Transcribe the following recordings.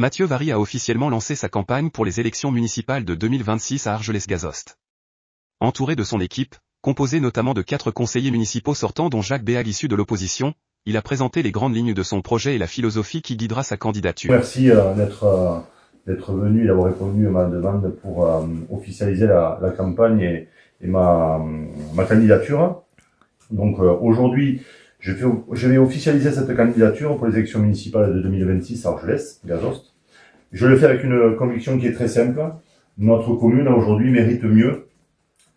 Mathieu Vary a officiellement lancé sa campagne pour les élections municipales de 2026 à Argelès-Gazost. Entouré de son équipe, composée notamment de 4 conseillers municipaux sortants dont Jacques Béal issu de l'opposition, il a présenté les grandes lignes de son projet et la philosophie qui guidera sa candidature. Merci d'être venu et d'avoir répondu à ma demande pour officialiser la campagne et ma candidature. Donc aujourd'hui, je vais officialiser cette candidature pour les élections municipales de 2026 à Argelès-Gazost. Je le fais avec une conviction qui est très simple. Notre commune aujourd'hui mérite mieux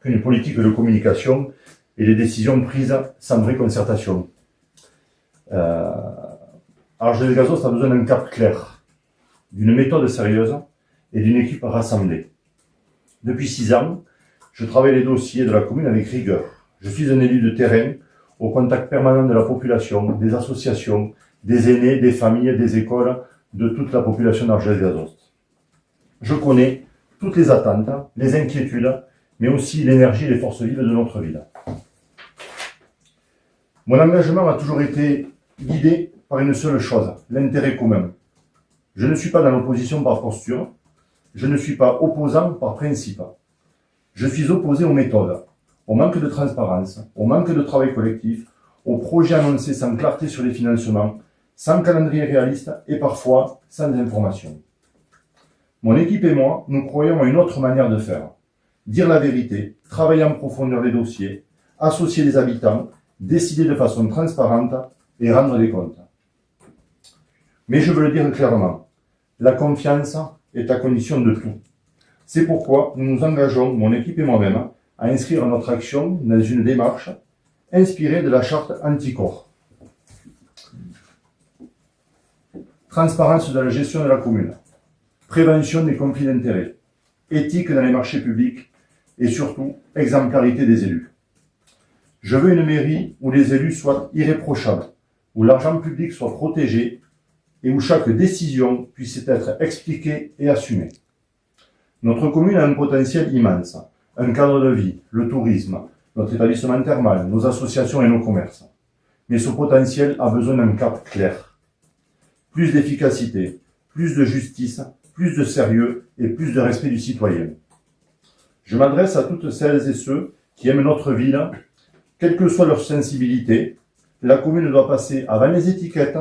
qu'une politique de communication et des décisions prises sans vraie concertation. Argelès-Gazost a besoin d'un cap clair, d'une méthode sérieuse et d'une équipe rassemblée. Depuis 6 ans, je travaille les dossiers de la commune avec rigueur. Je suis un élu de terrain au contact permanent de la population, des associations, des aînés, des familles, des écoles, de toute la population d'Argelès-Gazost. Je connais toutes les attentes, les inquiétudes, mais aussi l'énergie et les forces vives de notre ville. Mon engagement a toujours été guidé par une seule chose, l'intérêt commun. Je ne suis pas dans l'opposition par posture, je ne suis pas opposant par principe. Je suis opposé aux méthodes, au manque de transparence, au manque de travail collectif, aux projets annoncés sans clarté sur les financements, sans calendrier réaliste et parfois sans information. Mon équipe et moi, nous croyons à une autre manière de faire. Dire la vérité, travailler en profondeur les dossiers, associer les habitants, décider de façon transparente et rendre des comptes. Mais je veux le dire clairement, la confiance est à condition de tout. C'est pourquoi nous nous engageons, mon équipe et moi-même, à inscrire notre action dans une démarche inspirée de la charte Anticor. Transparence de la gestion de la commune, prévention des conflits d'intérêts, éthique dans les marchés publics et surtout exemplarité des élus. Je veux une mairie où les élus soient irréprochables, où l'argent public soit protégé et où chaque décision puisse être expliquée et assumée. Notre commune a un potentiel immense, un cadre de vie, le tourisme, notre établissement thermal, nos associations et nos commerces. Mais ce potentiel a besoin d'un cap clair. Plus d'efficacité, plus de justice, plus de sérieux et plus de respect du citoyen. Je m'adresse à toutes celles et ceux qui aiment notre ville, quelle que soit leur sensibilité. La commune doit passer avant les étiquettes.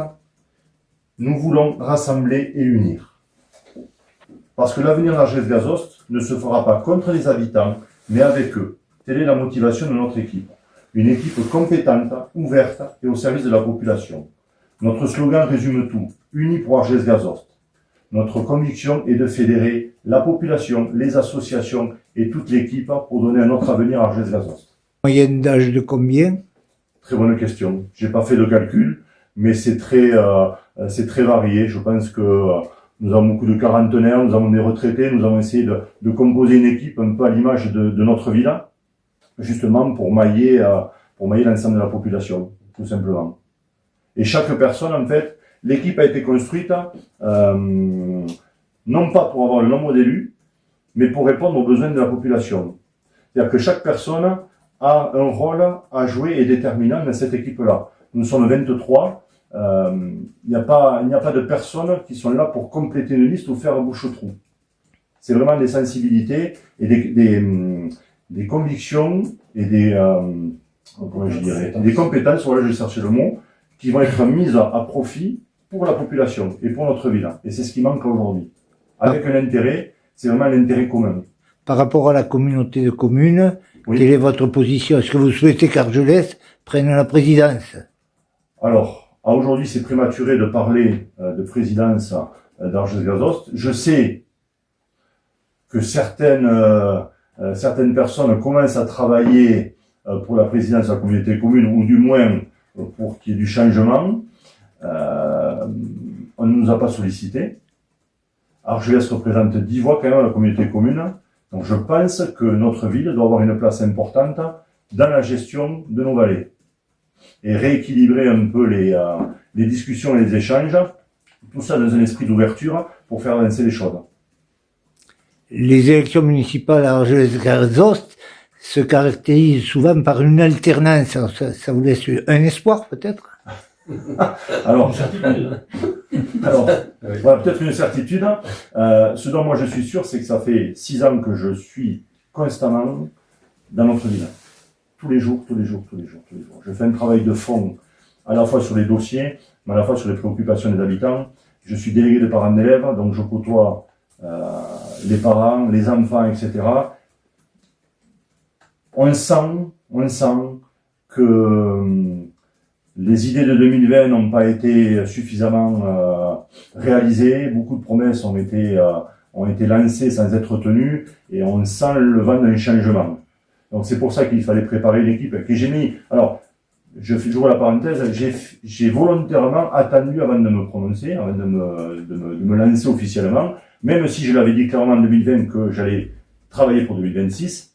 Nous voulons rassembler et unir. Parce que l'avenir d'Argelès-Gazost ne se fera pas contre les habitants, mais avec eux. Telle est la motivation de notre équipe. Une équipe compétente, ouverte et au service de la population. Notre slogan résume tout. Unis pour Argelès-Gazost. Notre conviction est de fédérer la population, les associations et toute l'équipe pour donner un autre avenir à Argelès-Gazost. Moyenne d'âge de combien? Très bonne question. J'ai pas fait de calcul, mais c'est très varié. Je pense que nous avons beaucoup de quarantenaires, nous avons des retraités, nous avons essayé de composer une équipe un peu à l'image de notre ville, justement pour mailler l'ensemble de la population, tout simplement. Et chaque personne, en fait, l'équipe a été construite non pas pour avoir le nombre d'élus, mais pour répondre aux besoins de la population. C'est-à-dire que chaque personne a un rôle à jouer et déterminant dans cette équipe-là. Nous sommes 23. Il n'y a pas de personnes qui sont là pour compléter une liste ou faire un bouche-trou. C'est vraiment des sensibilités et des convictions et des compétences, voilà, je cherchais le mot, qui vont être mises à profit pour la population et pour notre ville. Et c'est ce qui manque aujourd'hui. Avec un intérêt, c'est vraiment l'intérêt commun. Par rapport à la communauté de communes, oui. Quelle est votre position? Est-ce que vous souhaitez qu'Argelès prenne la présidence? Alors, à aujourd'hui, c'est prématuré de parler de présidence d'Argelès-Gazost. Je sais que certaines personnes commencent à travailler pour la présidence de la communauté commune, ou du moins pour qu'il y ait du changement. On ne nous a pas sollicité. Argelès représente 10 voix quand même à la communauté commune. Donc je pense que notre ville doit avoir une place importante dans la gestion de nos vallées. Et rééquilibrer un peu les discussions et les échanges, tout ça dans un esprit d'ouverture pour faire avancer les choses. Les élections municipales à Argelès-Gazost se caractérisent souvent par une alternance. Ça vous laisse un espoir peut-être? Alors, Alors, voilà, peut-être une certitude. Ce dont moi je suis sûr, c'est que ça fait 6 ans que je suis constamment dans notre ville. Tous les jours. Je fais un travail de fond, à la fois sur les dossiers, mais à la fois sur les préoccupations des habitants. Je suis délégué de parents d'élèves, donc je côtoie les parents, les enfants, etc. On sent que les idées de 2020 n'ont pas été suffisamment réalisées. Beaucoup de promesses ont été lancées sans être tenues, et on sent le vent d'un changement. Donc c'est pour ça qu'il fallait préparer l'équipe que j'ai mis. Alors, j'ouvre la parenthèse, j'ai volontairement attendu avant de me prononcer, avant de me lancer officiellement, même si je l'avais dit clairement en 2020 que j'allais travailler pour 2026.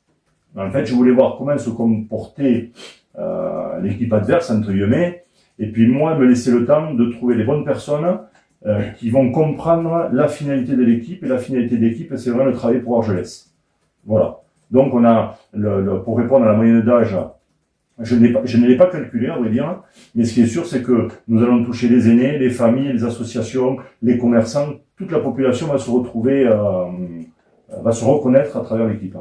En fait, je voulais voir comment se comportait l'équipe adverse, entre guillemets, et puis moi, me laisser le temps de trouver les bonnes personnes qui vont comprendre la finalité de l'équipe, et la finalité de l'équipe, c'est vraiment le travail pour Argelès. Voilà. Donc on a, pour répondre à la moyenne d'âge, je ne l'ai pas calculé, à vrai dire, mais ce qui est sûr, c'est que nous allons toucher les aînés, les familles, les associations, les commerçants, toute la population va se retrouver, va se reconnaître à travers l'équipe.